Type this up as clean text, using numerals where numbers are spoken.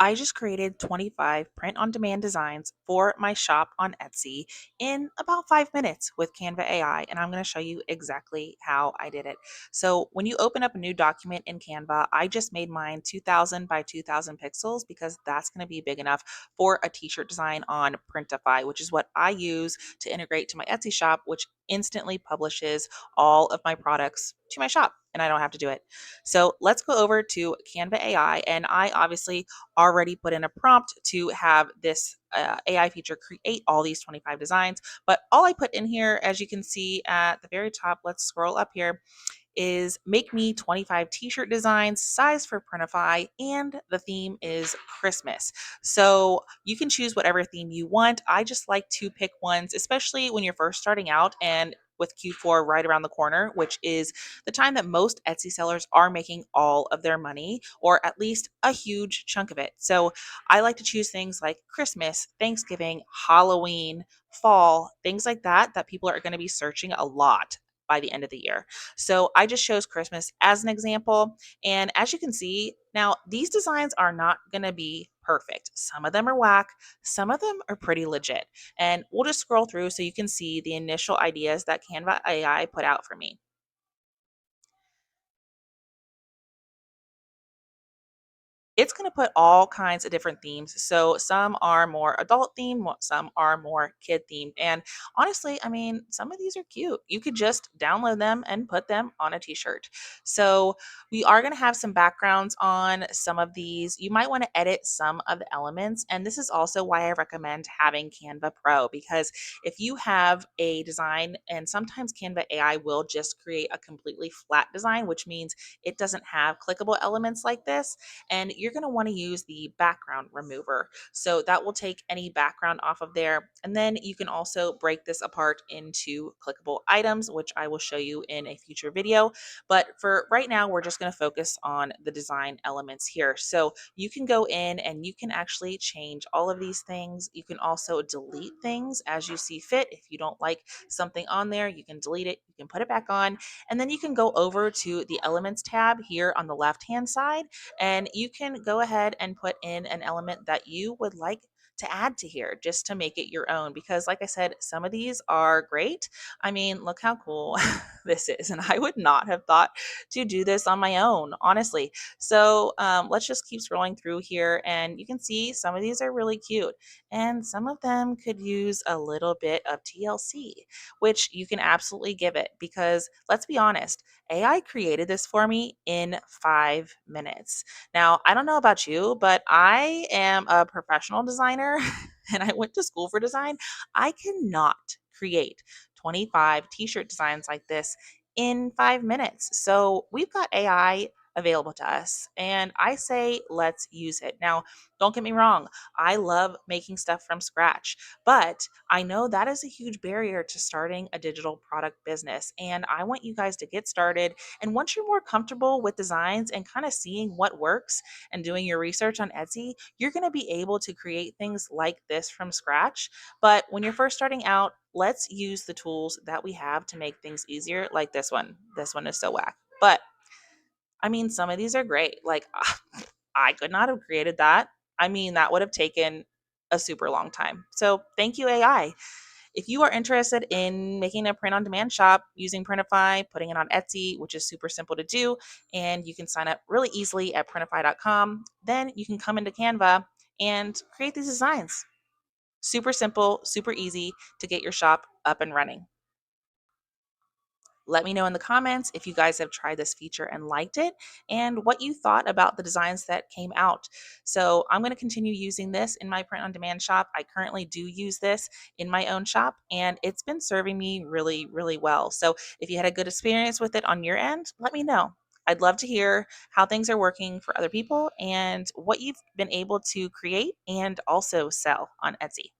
I just created 25 print on demand designs for my shop on Etsy in about 5 minutes with Canva AI. And I'm going to show you exactly how I did it. So, when you open up a new document in Canva, I just made mine 2000 by 2000 pixels because that's going to be big enough for a t shirt design on Printify, which is what I use to integrate to my Etsy shop, which instantly publishes all of my products to my shop. And I don't have to do it. So let's go over to Canva AI. And I obviously already put in a prompt to have this AI feature create all these 25 designs. But all I put in here, as you can see at the very top, let's scroll up here, is make me 25 t-shirt designs, size for Printify, and the theme is Christmas. So you can choose whatever theme you want. I just like to pick ones, especially when you're first starting out and with Q4 right around the corner, which is the time that most Etsy sellers are making all of their money, or at least a huge chunk of it. So I like to choose things like Christmas, Thanksgiving, Halloween, fall, things like that, that people are going to be searching a lot by the end of the year. So I just chose Christmas as an example. And as you can see, now these designs are not going to be perfect. Some of them are whack, some of them are pretty legit. And we'll just scroll through so you can see the initial ideas that Canva AI put out for me. It's going to put all kinds of different themes. So some are more adult themed, some are more kid themed. And honestly, I mean, some of these are cute. You could just download them and put them on a t-shirt. So we are going to have some backgrounds on some of these. You might want to edit some of the elements. And this is also why I recommend having Canva Pro, because if you have a design, and sometimes Canva AI will just create a completely flat design, which means it doesn't have clickable elements like this, and you're going to want to use the background remover. So that will take any background off of there. And then you can also break this apart into clickable items, which I will show you in a future video. But for right now, we're just going to focus on the design elements here. So you can go in and you can actually change all of these things. You can also delete things as you see fit. If you don't like something on there, you can delete it, you can put it back on, and then you can go over to the elements tab here on the left hand side, and you can go ahead and put in an element that you would like to add to here just to make it your own. Because, like I said, some of these are great. I mean, look how cool this is. And I would not have thought to do this on my own, honestly. So let's just keep scrolling through here. And you can see some of these are really cute. And some of them could use a little bit of TLC, which you can absolutely give it. Because let's be honest, AI created this for me in 5 minutes. Now, I don't know about you, but I am a professional designer and I went to school for design. I cannot create 25 t shirt designs like this in 5 minutes. So we've got AI available to us, and I say let's use it. Now, don't get me wrong, I love making stuff from scratch, but I know that is a huge barrier to starting a digital product business. And I want you guys to get started, and once you're more comfortable with designs and kind of seeing what works and doing your research on Etsy, you're going to be able to create things like this from scratch. But when you're first starting out, let's use the tools that we have to make things easier, like this one. This one is so whack. But I mean, some of these are great. Like, I could not have created that. I mean, that would have taken a super long time. So, thank you, AI. If you are interested in making a print on demand shop using Printify, putting it on Etsy, which is super simple to do, and you can sign up really easily at printify.com, then you can come into Canva and create these designs. Super simple, super easy to get your shop up and running. Let me know in the comments if you guys have tried this feature and liked it, and what you thought about the designs that came out. So I'm going to continue using this in my print on demand shop. I currently do use this in my own shop, and it's been serving me really, really well. So if you had a good experience with it on your end, let me know. I'd love to hear how things are working for other people and what you've been able to create and also sell on Etsy.